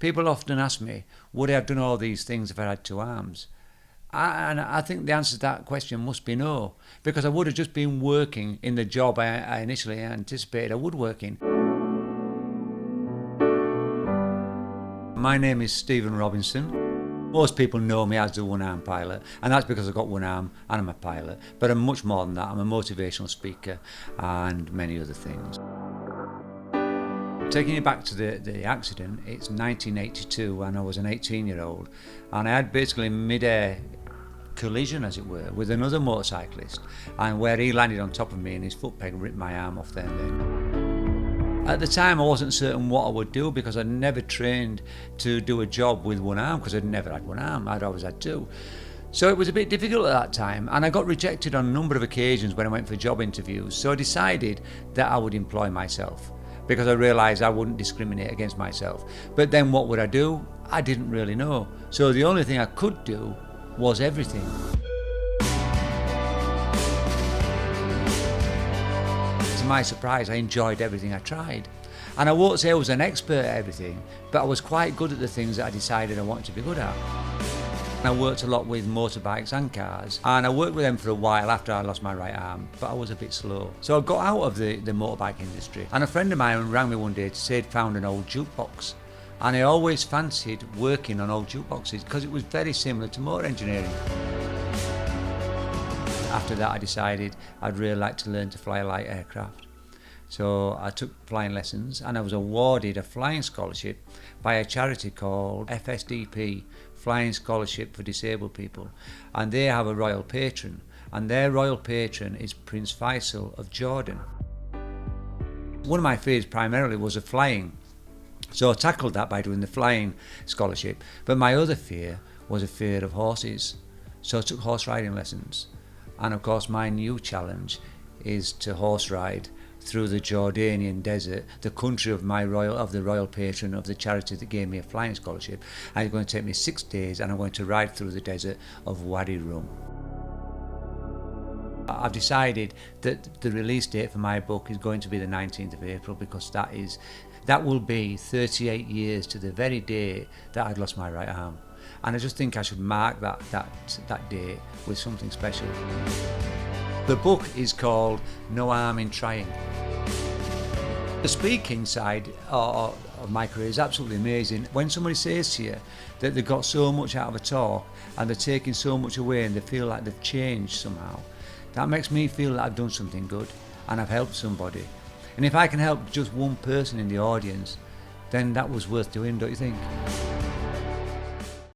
People often ask me, would I have done all these things if I had two arms? And I think the answer to that question must be no, because I would have just been working in the job I initially anticipated I would work in. My name is Stephen Robinson. Most people know me as the one-arm pilot, and that's because I've got one arm and I'm a pilot. But I'm much more than that. I'm a motivational speaker and many other things. Taking you back to the accident, it's 1982 and I was an 18-year-old, and I had basically mid-air collision, as it were, with another motorcyclist, and where he landed on top of me and his foot peg ripped my arm off there and then. At the time I wasn't certain what I would do, because I'd never trained to do a job with one arm, because I'd never had one arm, I'd always had two. So it was a bit difficult at that time, and I got rejected on a number of occasions when I went for job interviews, so I decided that I would employ myself, because I realised I wouldn't discriminate against myself. But then what would I do? I didn't really know. So the only thing I could do was everything. To my surprise, I enjoyed everything I tried. And I won't say I was an expert at everything, but I was quite good at the things that I decided I wanted to be good at. I worked a lot with motorbikes and cars, and I worked with them for a while after I lost my right arm, but I was a bit slow. So I got out of the motorbike industry, and a friend of mine rang me one day to say he'd found an old jukebox. And I always fancied working on old jukeboxes because it was very similar to motor engineering. After that I decided I'd really like to learn to fly a light aircraft. So I took flying lessons, and I was awarded a flying scholarship by a charity called FSDP, Flying Scholarship for Disabled People, and they have a royal patron, and their royal patron is Prince Faisal of Jordan. One of my fears primarily was of flying, so I tackled that by doing the flying scholarship, but my other fear was a fear of horses, so I took horse riding lessons. And of course my new challenge is to horse ride through the Jordanian desert, the country of the royal patron of the charity that gave me a flying scholarship. And it's going to take me 6 days, and I'm going to ride through the desert of Wadi Rum. I've decided that the release date for my book is going to be the 19th of April, because that will be 38 years to the very day that I'd lost my right arm. And I just think I should mark that day with something special. The book is called No Harm in Trying. The speaking side of my career is absolutely amazing. When somebody says to you that they've got so much out of a talk and they're taking so much away and they feel like they've changed somehow, that makes me feel that I've done something good and I've helped somebody. And if I can help just one person in the audience, then that was worth doing, don't you think?